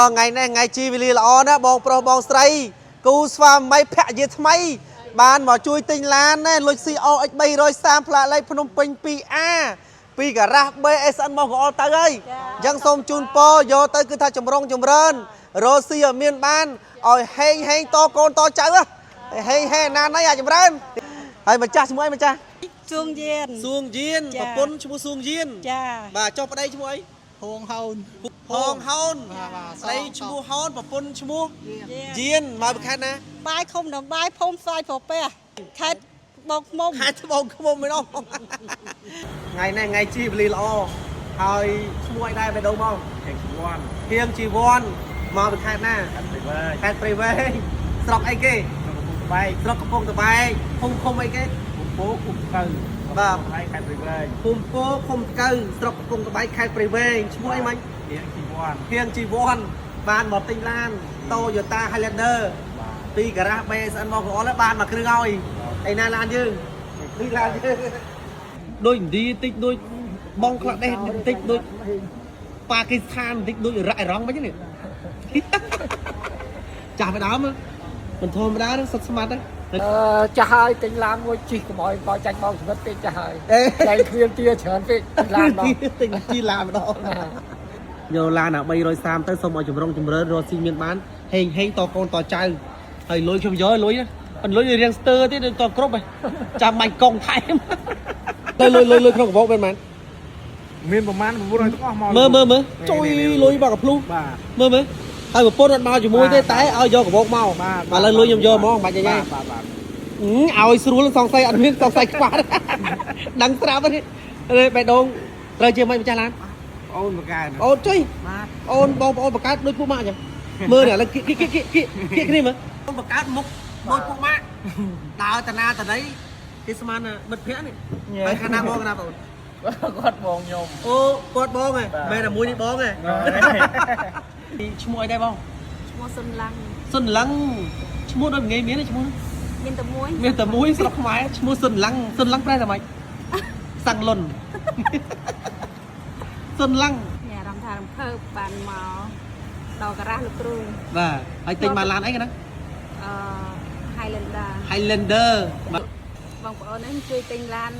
ngày này ngày chi vì là đó bong pro bong stray cú swam mấy phe gì thay ban mà chui tinh lan nè lôi xì o x bay rồi sam lại lấy phnom penh pi a pi cả ra b sn mong gọi tới ơi dân sông chun po vô tới cứ thay chồng rơn rồi xì ở miền ban ôi hay to con to cháu á hay nan đấy à chồng rơn hay mà cha chúng ấy mà cha xuông diên và quân chúng xuông diên và cho vào đây chúng ấy hong hôn đây chú hôn và phun chú diên mà bị khát nè bài không đồng bài phong sai phổ pe khát bọc mông mới đâu ngày này ngày chi vì lo hơi chú ai đây về đâu không hiền chi von mà bị khát nè khát về về sọc ai kì sọc cái phong từ bài không ai kì phố cùng cừ và cùng phố không cừ sọc cùng từ bài khát về chú ai mình hiền chi von ban một tinh lan Toyota Highlander pi gara be sân mong có lấy ban mà cứ ngồi ai na lan chứ đi lan chứ đôi đi tích đôi bong khlat đây tích đôi Pakistan tích đôi rải rong mấy chứ này chả phải đó mà mình thôi mà đá nó sạch smart đấy cha hai tinh lan ngôi chỉ của mọi coi tranh bóng mất tên cha hai tranh khuyên tia chớn tinh lan đó tinh chi làm đó nhờ lan nào bay rồi sam tới xong rồi chùm rơn rồi xin miền bán hình hay to con to trai thầy lối trong gió lối còn lối riêng tơ thế nên to crop này chả mày công thay lối không có bên màn miềnประมาณบุรุษต้องมมองอtrôi lối vào gặp luôn mơ thầy một phốt màu chỉ môi thế tái ao do của bông màu mà lên lối nhầm do mong bạn nhảy ao xuống lên song say ăn miếng song say quá đắng sao vậy đây bài đông rồi chưa mày cha lan ôn một cái ôn chơi ôn bông một cái đôi phụ mạ nhỉ mơ này là cái này mà ôn một cái mục đôi phụ mạ đào tận na tận đấy cái sman là bật phẽ này phải khả năng bông nào rồi quạt bóng nhôm ô quạt bông này mẹ là muối đi bông này chú mua đây không mua xuân lăng chú mua đâu nghe miếng này chú mua miếng tầm muối sọc máy chú mua xuân lăng đây là mày sang luân xuân lăng nhà làm thà làm thơ bàn màu đầu cà ra lục rùi và hay tình mà lan ấy cái đó Highlander vòng của nó chơi tình lan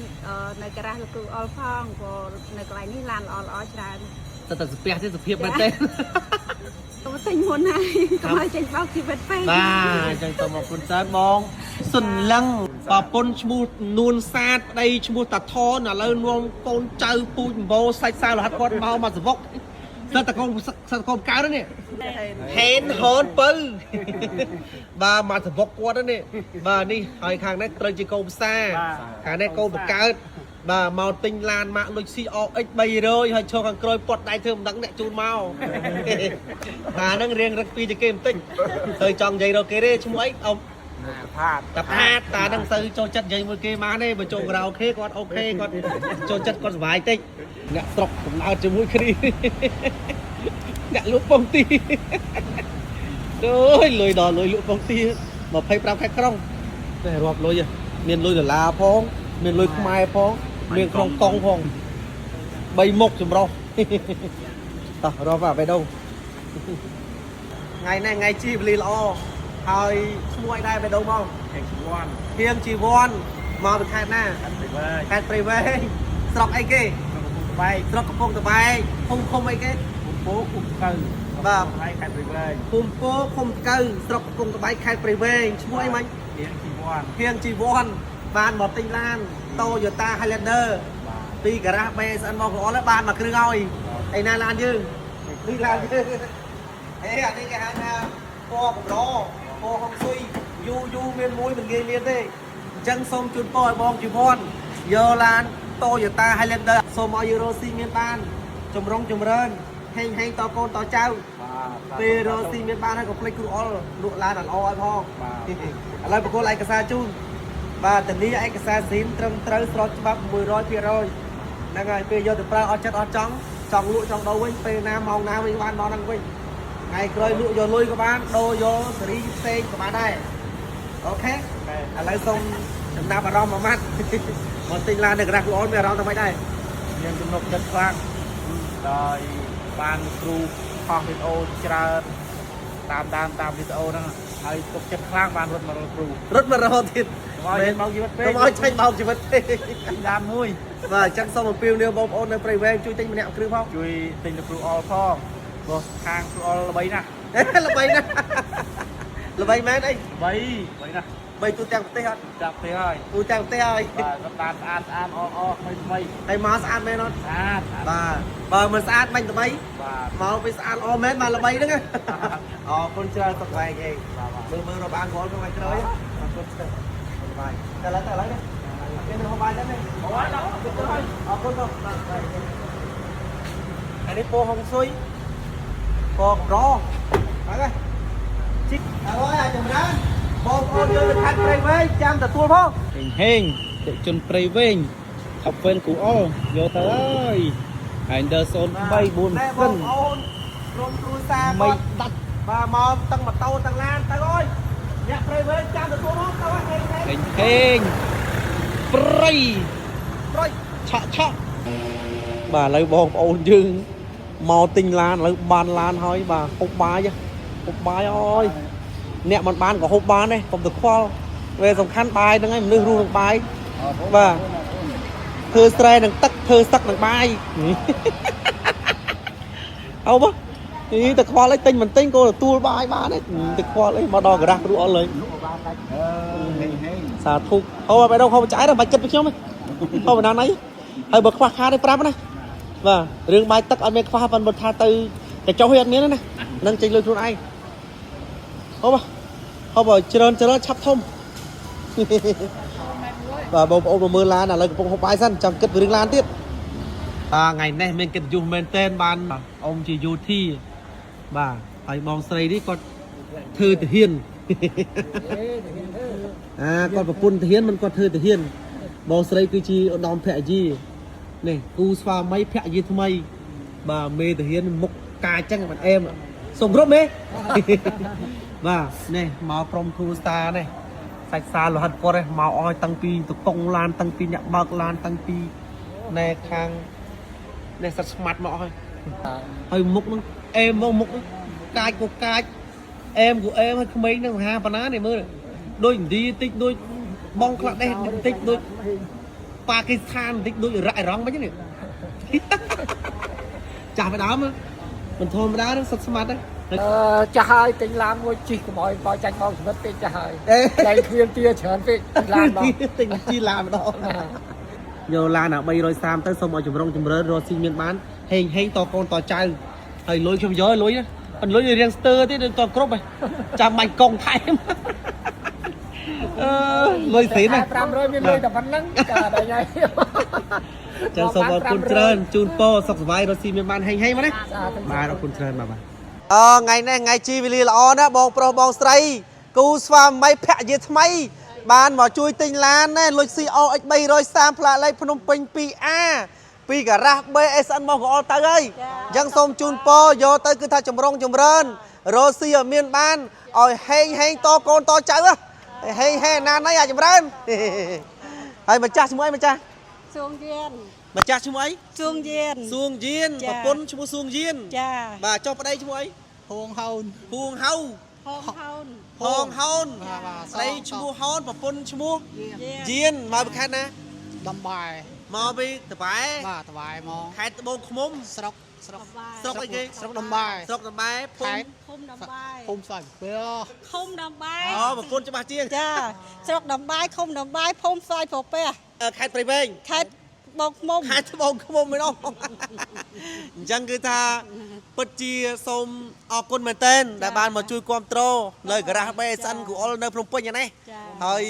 nơi cà ra lục rùi all phong của nơi cái này lan all tràn tật spare thế sụp hiệp bên tên có tình huống này có ai tranh bao kỳ vật phê và chẳng tầm một con sát bong xuân lăng và pôn chmu nuôn sát đây chmu tạt thon là lên luôn con chơi pui bò sai sao là hát con mau mà vóc sao con cá đó nè hẹn hòn pư và mà vóc qua đó nè và đi hỏi hàng này trời chỉ câu xa hàng này câu một cá và màu tinh lan mạng lôi xì o x bay rồi hay cho hàng cơi bọt đại thơm đắng đại chun mau và năng riêng rất pi cho kem tinh thời chọn giày đâu kế đấy chúng ấy ông tập hát ta đang xây cho chất giày một cái má này mà trộn rau ok con cho chất con vài tinh ngã sọc cũng lao cho mũi khi ngã lũ bông ti ôi lùi đò lùi lũ bông ti mà phải prao khách không để rộp lùi miền lùi là la phong miền lùi mai phong miền không tông phong bay mộc chùm rau rồi vào về đâu ngày này ngày chi vì lo hơi mua ai đây về đâu không hiền chi von mà bị khát nè khát về sọc ai kì sọc cái phong từ bài không ai kì phố cùng cừ và khát về cùng phố không cừ sọc cùng từ bài khát về mua ai mình hiền chi von ban một tinh lan Toyota Highlander pi gara be sân mong có lấy ban mà cứ ngồi ai na lan chứ đi lan chứ thế à đi cái hàng co cũng đó co không suy du miền mũi mình ghi miền thế chân sông chun po bong chun von giờ lan Toyota Highlander sông mọi euro xi miền ban chùm rơn hay to con to trâu pi euro xi miền ban hay có play cruel lụa lan là oi phong lại một cô lại cái xa chun và tình lý anh cái xa xín trâm trâu sọt bắp mùi rồi kia rồi đang ngày bây giờ từ pra ở chất ở trong lụa trong đâu ấy pe nam màu nam với bạn nó đang quên ngày cười lụa vô lui các bạn đô vô xử lý xe của bạn đây ok lấy xong chúng ta vào đó mà mắt một tình là được ra của ôn về đó tao phải đây nhân dân nộp chất vang rồi ban cru ខុសវីដេអូច្រើនតាមវីដេអូហ្នឹងហើយទុកចិត្តខ្លាំងបានរត់មករកគ្រូ រត់មករហូតទៀត មិនមកជីវិតពេក កុំឲ្យឆេញបោកជីវិតទេ ឡានមួយ បាទអញ្ចឹងសូមអំពាវនាវបងប្អូននៅព្រៃវែងជួយទិញម្នាក់គ្រូផង ជួយទិញលោកគ្រូអល់ផងព្រោះខាងគ្រូអល់ល្បីណាស់ ល្បីណាស់ល្បីមែនអី ល្បីណាស់ បីទូទាំងប្រទេសអត់ ចាប់ទេហើយ ទូទាំងប្រទេសហើយ បាទស្អាតអថ្មី ហើយមកស្អាតមែនអត់ ស្អាត បាទបើមិនស្អាតបាញ់ល្បី បាទ មកវាស្អាតល្អមែនមកល្បីហ្នឹងអរគុណច្រើនសុខស្វែងអីមើលរកបានគាត់ក្នុងថ្ងៃក្រោយអរគុណច្រើនបាយតែឡើយនេះគេនៅបាយដែរនេះបាយដល់អរគុណបងអានេះពោហុងស៊ុយពងប្រហ្នឹងជីកហើយអាចចម្រើនបងប្អូនយើងទៅខាត់ព្រៃវែងចាំទទួលផង ហេងតិជនព្រៃវែងខប់វេនគ្រូអល់យកទៅហើយហើយដល់03 4 បងប្អូនក្រុមគ្រួសារ មិន គាត់ ដាច់ បាទមកទាំងម៉ូតូទាំងឡានទៅអើយអ្នកព្រៃវែងចាំទទួលមកទៅហេង ហេងព្រៃ ប្រុយ ឆក់បាទឥឡូវបងប្អូនយើងមកទិញឡានឥឡូវបានឡានហើយបាទហូបបាយអើយអ្នកមិនបានក៏ហូបបានដែរកុំទៅខ្វល់វាសំខាន់បាយហ្នឹងឯងមនុស្សរស់នឹងបាយបាទធ្វើស្រែនឹងទឹកធ្វើសឹកនឹងបាយអោបនេះតែខ្វល់អីទិញមិនទិញក៏ទទួលបាយបានដែរតែខ្វល់អីមកដល់ការ៉ាស់គ្រូអល់ហើយសាធុហូបបែរហូបចាយដល់បាច់គិតពីខ្ញុំទេហូបបណ្ដាណៃហើយបើខ្វះខាតទេប្រាប់ណាបាទរឿងបាយទឹកអត់មានខ្វះប៉ុន្តែថាទៅតែចុះវាអត់មានទេណានឹងចេញលុយខ្លួនឯងហូបច្រើនឆាប់ធំបាទបងប្អូនមកមើលឡានឥឡូវកំពុងហូបបាយសិនចាំគិតពីរឿងឡានទៀតថ្ងៃនេះមានកិត្តិយសមែនតែនបានអ៊ំជាយោធីបាទហើយបងស្រីនេះគាត់ធ្វើទាហានគាត់ប្រពន្ធទាហានមិនគាត់ធ្វើទាហានបងស្រីគឺជាឧត្តមភរិយានេះគូស្វាមីភរិយាថ្មីបាទមេទាហានមុខកាយចឹងមិនអែមសុំគ្រប់មេបាទនេះមកក្រុមគ្រូសានេះសាច់សាលោហិតគាត់មកអស់តាំងពីតកុងឡានតាំងពីអ្នកបើកឡានតាំងពីណែខាងនេះសិតស្មាត់មកអស់ហើយមុខហ្នឹងអែមមកមុខកាចក៏កាចអែមក៏អែមហើយក្មេងហ្នឹងមហាបណ្ណានេះមើលដូចឥណ្ឌាតិចដូចបងខ្លះដែរតិចដូចប៉ាគីស្ថានតិចដូចរ៉ាក់អេរ៉ង់មិនហ្នឹងចាស់ไปដើមមិនធម្មតាហ្នឹងសិតស្មាត់ហ្នឹង ចាស់ហើយទិញឡានមួយជីកកុំឲ្យបោចាញ់បោកជីវិតពេកចាស់ហើយតែគ្មានទាច្រើនពេកឡានបង ទិញជីឡានម្ដងយកឡានអា330ទៅសូមឲ្យចម្រុងចម្រើនរកស៊ីមានបានហេងតកូនតចៅហើយលុយខ្ញុំយកលុយណាប៉ុន្តែលុយរៀងស្ទើរទៀតតគ្រប់ហើយចាំបាញ់កងថែមលុយស្រីណា 500មានលុយតែប៉ុណ្្នឹងចាដល់ហើយ ចឹងសូមអរគុណច្រើនជូនពរសុខសប្បាយរកស៊ីមានបានហេងមកណាបាទអរគុណច្រើនបាទថ្ងៃនេះថ្ងៃជីវេលាល្អណាបងប្រុសបងស្រីគូស្វាមីភរិយាថ្មីបានមកជួយទិញឡានណាលុយ COX 330ផ្លាកលេខភ្នំពេញ 2A ពីការ៉ាស់ BSN មកកអល់ទៅហើយអញ្ចឹងសូមជូនពរយកទៅគឺថាចម្រុងចម្រើនរកស៊ីឲ្យមានបានឲ្យហេងតកូនតចៅហេងណាណៃអាចចម្រើនហើយម្ចាស់ឈ្មោះអីម្ចាស់ សួងយាន ម្ចាស់ឈ្មោះអី សួងយាន សួងយានប្រពន្ធឈ្មោះសួងយាន ចា បាទចុះប្តីឈ្មោះអី ហួងហោន ហួងហៅ ហងហោន ហងហោនស្រីឈ្មោះហោនប្រពន្ធឈ្មោះយានមកពីខេត្តណា ដំបាយ មកពីតបែ បាទតបាយមក ខេត្តត្បូងឃ្មុំ ស្រុក ស្រុកអីគេ ស្រុកដំបាយ ស្រុកតបែភូមិ ឃុំដំបាយ ភូមិស្វាយពើ ឃុំដំបាយ អូប្រពន្ធច្បាស់ជាង ចាស្រុកដំបាយឃុំដំបាយភូមិស្វាយប្រពះ ខេត្តព្រៃវែង ខេត្តបងឃ្មុំ ខេត្តត្បូងឃ្មុំឯណោះអញ្ចឹងគឺថាពិតជាសូមអរគុណមែនទែនដែលបានមកជួយគ្រប់គ្រងនៅការ៉ាស់ BSN គ្រូអុលនៅភ្នំពេញហ្នឹងហើយ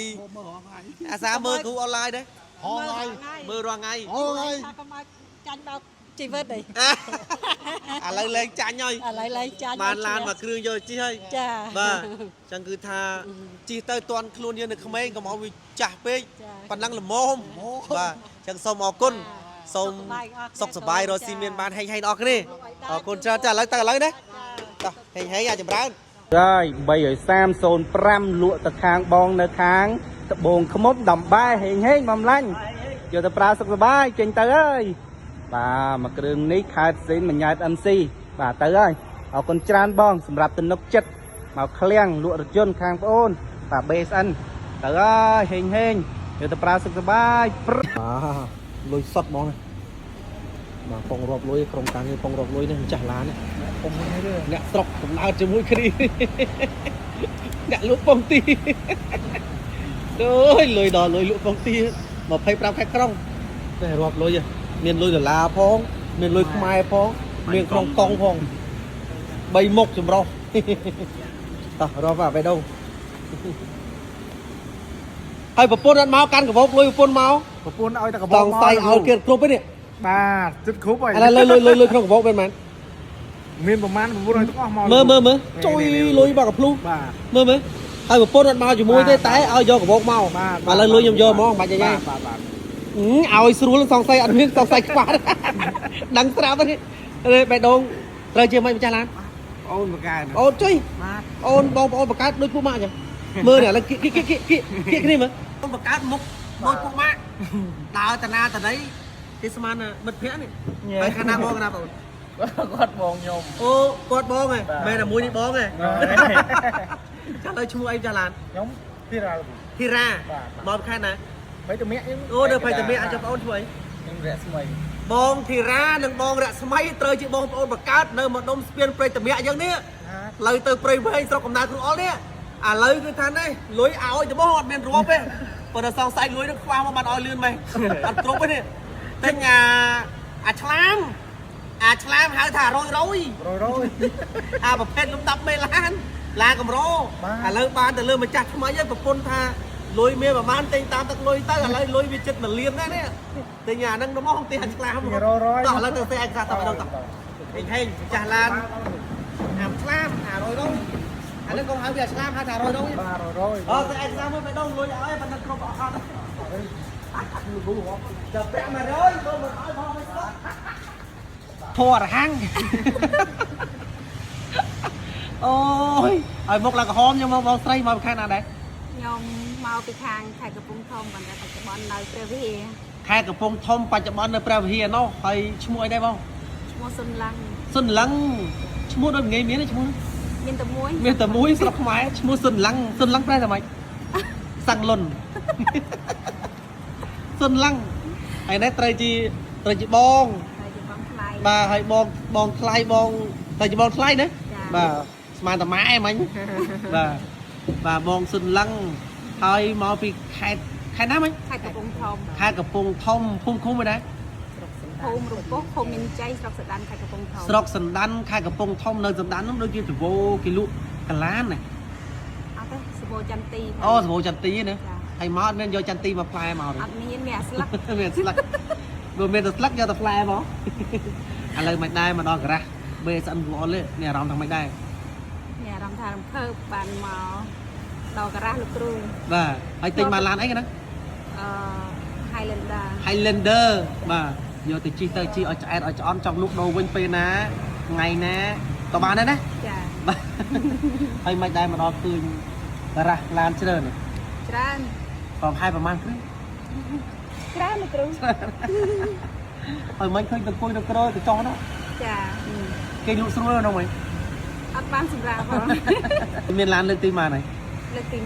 អាសាមើលគ្រូអនឡាញដែរ ហងហើយ មើលរាល់ថ្ងៃ ហងហើយ ថាកុំឲ្យចាញ់បោកជីវិតអី ឥឡូវលេងចាញ់ហើយ ឥឡូវឡើងចាញ់ បានឡានមកគ្រឿងយកជិះហើយ ចា បាទអញ្ចឹងគឺថាជិះទៅតន់ខ្លួនយើងនៅក្មេងកុំឲ្យវាចាស់ពេកប៉ុណ្ណឹងល្មមបាទអញ្ចឹងសូមអរគុណសូមសុខសប្បាយរកស៊ីមានបានហេងៗអរគ្នាអរគុណច្រើនចាឥឡូវទៅឥឡូវណាតោះហេងអាចចម្រើនហើយ33005លក់ទៅខាងបងនៅខាងត្បូងឃ្មុំដំបែហេងបំឡាញ់យកទៅប្រើសុខសប្បាយចេញទៅហើយបាទមកគ្រឿងនេះខេត្តផ្សេងមញ៉ែត MC បាទទៅហើយ เอาคนจานบ้องสำหรับตนกจัดมาเคลี้ยงลวดรถยนต์ข้างโอนป่าเบสอันแต่ก็เฮงเดี๋ยวตะปลาสุขสบายลุยสดมองเลยมาปองรอบลุยโครงการนี้ปองรอบลุยนี่จ่ายล้านเนี่ยผมไม่ได้เนี่ยตรอกผมเอาจมูกคดีเนี่ยลุกปองตีโอ้ยเลยดอเลยลุกปองตีมาไพ่ปลาแค่คล่องนี่รอบลุยอ่ะเมียนลุยเดือดลาพองเมียนลุยขมายพองเมียนคลองกองพองใบมกจุ่มรอต่อรอว่าไปđâuให้ประปุ่นนั่นเมากันกับพวกลุยประปุ่นเมา ประปุ่นเอาแต่กระบ ต้ อ อก งใส่เอาเกียร์ครบไปเนี่ย บ้าจุดคุบไป อะไรเลยครบกับพวกเป็นมัน มีประมาณประปุ่นเอาต้องมอ mơ trôi lùi vào gặp luôn บ้า mơ hai một phút mau chỉ mua té ao vô của bột mau mà lên lùi vô món bà chạy nhai เอาสรุปสองไซอันนี้สองไซกว่าดังสาวนี่เลยไปโดนเลยเชื่อไหมเป็นจาร้าน โอนประกาศ โอนจุ้ยโอนบอลประกาศด้วยผู้มาจ้ะมือเนี่ยแล้วกี้นี่มั้ยโอนประกาศมุกด้วยผู้มาดาวแต่นาแต่ไหนที่สมานน่ะบัดเพี้ยนี่ไปคณะบอลคณะบอล กอดมองยม โอ้กดบอลไงแม่น่ะมวยนี่บอลไงจะเลยช่วยจาร้าน nhómที่เรา ที่ราบอลแค่ไหน mấy tụi mẹ โอ้เดี๋ยวไปจะมีอาจจะบอลช่วย nhưng rẻ mày บองทีราหนึ่งบองระสมัยเตยจีบองโอนประกาศเนินมาดมสเปียนเปรย์แต่เมียอย่างเนี้ยเลยเตยเปรย์ให้สระกำนันครูอ้อเนี่ยเลยคือท่านได้ลุยเอาจะบ่หอดเมียนรัวไปเปิดซองใส่ลุยนักความมาบันออยลื่นไปอัดกรุ๊ปไปเนี่ยเต็งฉลามหาถ่าโรย rồi ประเภทลุมตับไม่ล้านลากำรอเลยบานแต่เริ่มมาจัดทำไมยันประปนท่าลุยเมียประมาณเต็งตามตักลุยตั้งอะไรลุยวิจิตรเหมือนเลี้ยงได้เนี่ยแต่nhàนั่งน้ำมองตีหันฉลาม rồi ต่อแล้วแต่อันขาต่อไปต้องต่อเฮงจาลานหามฉลามหาโรยด้วยอันนั้นก็หาเบียร์ฉลามหาถ่าโรยด้วย ba rồi แต่อันฉลามไม่ไปต้องลุยเอาไอ้บรรดากรบเอาจะแปะมาเลยโดนมันเอาพอไม่ต้องทั่วห้างโอ้ยไอ้มกlàก็หอมยังมองใส่มาแค่นั้นได้ ញោមមកពីខាងខេត្តកំពង់ធំប៉ុន្តែបច្ចុប្បន្ននៅព្រះវិហារ แค่กระพงทอมปัจจุบันในประเทศเนาะใครช่วยได้บ้าง ឈ្មោះសុនឡាំង សុនឡឹងឈ្មោះដូចងាយមានឈ្មោះ មានតែមួយ មានតែមួយស្រុកខ្មែរឈ្មោះសុនឡឹងប្រែថាម៉េចសាំងលុនសុនឡឹងហើយនេះត្រូវជាបង ហើយជាបងថ្លៃ បាទហើយបងថ្លៃបងតែជាបងថ្លៃណាបាទស្មានតែម៉ែមិញបាទបងសុនឡឹងហើយមកពីខេត្តណាមិញ ខេត្តកំពង់ធំ ខេត្តកំពង់ធំភូមិឃុំឯណា ភូមិរំពោះភូមិមានជ័យស្រុកសដានខេត្តកំពង់ធំ ស្រុកសណ្ដានខេត្តកំពង់ធំនៅសណ្ដាននោះដូចជាសវោគេលក់កាឡានណា អត់ទេសវោចន្ទី អូសវោចន្ទីណាហើយមកអត់មានយកចន្ទីមកផ្លែមកទេ អត់មានអាស្លឹក មានស្លឹកបើមានតែស្លឹកយកតែផ្លែមកឥឡូវមិនដែរមកដល់ការ៉ាស់បេស្អិនគួរអត់ទេមានអារម្មណ៍ថាមិនដែរ មានអារម្មណ៍ថារំភើបបានមកដល់ការ៉ាស់លោកគ្រូ បាទហើយទិញមកឡានអីគេណា អឺ Highlander Highlander បាទយកទៅជីទៅជីឲ្យឆ្អែតឲ្យឆ្អន់ចង់លក់ដូរវិញពេលណាថ្ងៃណាក៏បានដែរណា ចា បាទហើយមិនដែរមកដល់ឃើញការ៉ាស់ឡានច្រើន ច្រើន ប្រហែលប្រហែលគ្រឿង ច្រើនលោកគ្រូ ហើយមិនឃើញទៅអង្គុយទៅក្រោយទៅចោះណា ចា គេលក់ស្រួលនោះហ្មង អត់បានសម្រាប់ផង មានឡានលើកទីម៉ានហើយ លើកទី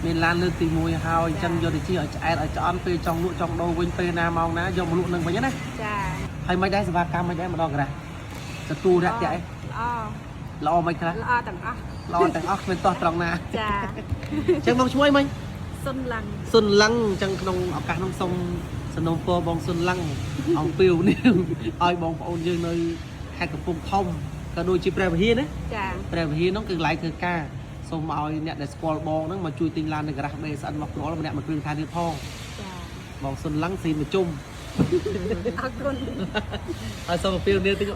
មានឡានលើកទី1ហើយអញ្ចឹងយកទៅជីឲ្យឆ្អែតឲ្យឆ្អន់ពេលចង់លក់ចង់ដូរវិញពេលណាម៉ោងណាយកមកលក់នឹងវិញណា 1ចា ហើយមិនដែរសេវាកម្មមិនដែរមកដល់ការ៉ាស់ទទួលរយៈអី ល្អ ល្អមិនខ្លះ ល្អទាំងអស់ ល្អទាំងអស់គ្មានតោះត្រង់ណា ចា អញ្ចឹងបងឈ្មោះអីមិញ សុនឡាំង សុនឡឹងអញ្ចឹងក្នុងឱកាសនោះសូមសំណូមពរបងសុនឡឹងអំពាវនាវឲ្យបងប្អូនយើងនៅខេត្តកំពង់ធំក៏ដូចជាព្រះវិហារណា ចា ព្រះវិហារនោះគឺកន្លែងធ្វើការសូមឲ្យអ្នកដែលស្គាល់បងហ្នឹងមកជួយទិញឡាននៅការ៉ាស់បេស្អិនមកគ្រាល់ម្នាក់មកគ្រឿងថាទៀតផង ចា បងសុនឡឹងស៊ីមកជុំ អរគុណ ហើយសូមអំពាវនាវតិច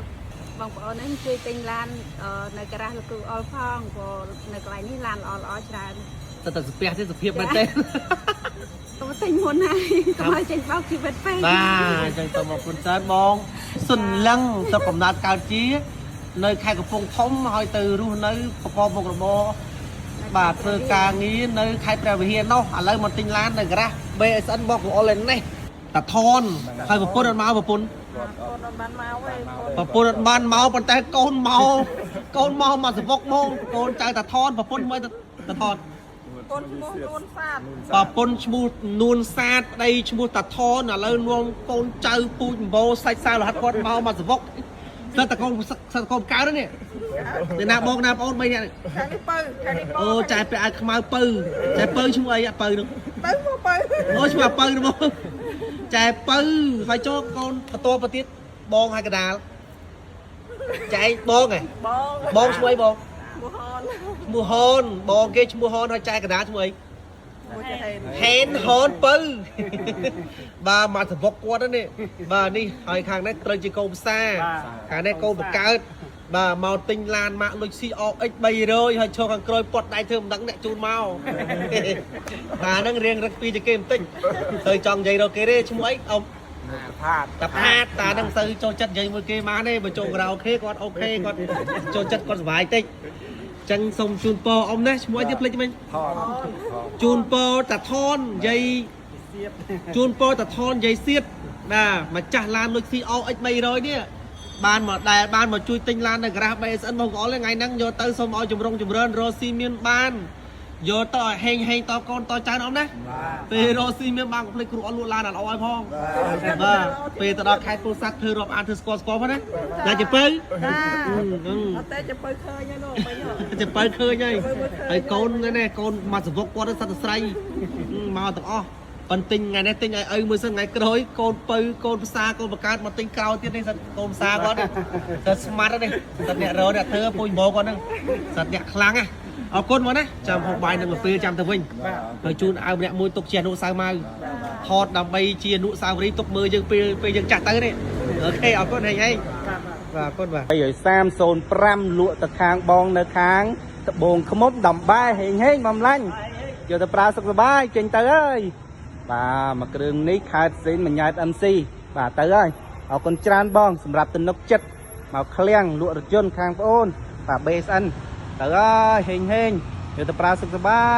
បងប្អូននេះជួយទិញឡាននៅការ៉ាស់លោកគ្រូអល់ផងព្រោះនៅកន្លែងនេះឡានល្អច្រើន តែស្ពះទេសុភាពមែនទេ ទៅទិញមុនហើយកុំឲ្យចេញបោកជីវិតពេក បាទអញ្ចឹងសូមអរគុណច្រើនបងសុនឡឹងទៅកំណត់កើតជានៅខេត្តកំពង់ធំហើយទៅរស់នៅប្រកបមុខរបរបាទធ្វើការងារនៅខេត្តព្រះវិហារនោះឥឡូវមកទិញឡាននៅការ៉ាស់ BSN មកអនឡាញនេះតាថនហើយប្រពន្ធអត់មកប្រពន្ធ អូនបានមកវិញ ប្រពន្ធអត់បានមកប៉ុន្តែកូនមក កូនមកមកសវកមកកូនចៅតាថនប្រពន្ធមួយតាថន កូនឈ្មោះនួនសាទ ប្រពន្ធឈ្មោះនួនសាទប្តីឈ្មោះតាថនឥឡូវនាំកូនចៅពូជម្បោសាច់សាវរហ័តគាត់មកសវកសិតតកូនកើនេះនេះណាបងណាបង3នាក់ ខាងនេះបើខាងនេះបើ អូចែពាក់អាវខ្មៅពៅចែពៅឈ្មោះអីអាពៅនោះ បើមកបើ អូឈ្មោះអាពៅនោះចែពៅហើយចូលកូនបន្តទៅទៀតបងហើយកដាលចែបងហ៎ បង បងឈ្មោះអីបង មហន ឈ្មោះហនបងគេឈ្មោះហនហើយចែកដាលឈ្មោះអី មួយចេះ ហេនហនពៅបាទមកសវកគាត់នេះបាទនេះហើយខាងនេះត្រូវជាកូនផ្សារខាងនេះកូនបង្កើតបាទមកទិញឡានម៉ាក់លុយ COX 300ហើយឈរខាងក្រោយពត់ដៃធ្វើមិនដឹងអ្នកជូនមកបាទហ្នឹងរៀងរឹកពីជាគេបន្តិចទៅចង់និយាយរកគេទេឈ្មោះអីអ៊ំ ផាត តាផាតតាហ្នឹងទៅចូលចិត្តនិយាយមួយគេមកទេបើចូលក្រៅអូខេគាត់អូខេគាត់ចូលចិត្តគាត់សុបាយតិចចឹងសូមជូនពរអ៊ំណាឈ្មោះអីទៀតភ្លេចមិញ ថន ជូនពរតាថនយាយជូនពរតាថនយាយសៀតបាទម្ចាស់ឡានលុយ COX 300នេះបានមកដែលបានមកជួយទិញឡាននៅក្រាស់ BSN បងប្អូនថ្ងៃហ្នឹងយកទៅសូមឲ្យចម្រុងចម្រើនរកស៊ីមានបានយកទៅឲ្យហេងតកូនតចៅអ៊ំណាពេលរកស៊ីមានបានកុំភ្លេចគ្រូអត់លក់ឡានអត់ឲ្យផងបាទពេលទៅដល់ខេត្តពោធិ៍សាត់ធ្វើរាប់អានធ្វើស្គាល់ផងណាតែជពៅ ចាអត់តែចាំបើឃើញហ្នឹងបង ជពៅឃើញហើយកូននេះកូនមកសវកគាត់សត្វស្រីមកទាំងអស់ប៉ុន្តែថ្ងៃនេះទិញឲ្យឪមួយសិនថ្ងៃក្រោយកូនពៅកូនផ្សារកូនបង្កើតមកទិញក្រោយទៀតនេះសិតកូនផ្សារគាត់ទៅស្មាត់នេះសិតអ្នករអ្នកធ្វើពុញហ្មងគាត់ហ្នឹងសិតអ្នកខ្លាំងណាអរគុណមកណាចាំហូបបាយនឹងពេលចាំទៅវិញហើយជូនឲ្យម្នាក់មួយទុកជាអនុសាវរីយ៍ថតដើម្បីជាអនុសាវរីយ៍ទុកមើលយើងពេលយើងចាស់ទៅនេះអូខេអរគុណហេងបាទអរគុណបាទ 33005លក់ទៅខាងបងនៅខាងត្បូងខ្មុំដំបែហេងបំឡាញ់យកទៅប្រើសុខសប្បាយចេញទៅអើយបាទមកគ្រឿងនេះខេត្តផ្សេងមញ៉ែត MC បាទទៅហើយអរគុណច្រើនបងសម្រាប់ទំនុកចិត្តមកឃ្លាំងលក់រថយន្តខាងប្អូនបាទ BSN ទៅហើយហេងយកទៅប្រើសុខសប្បាយ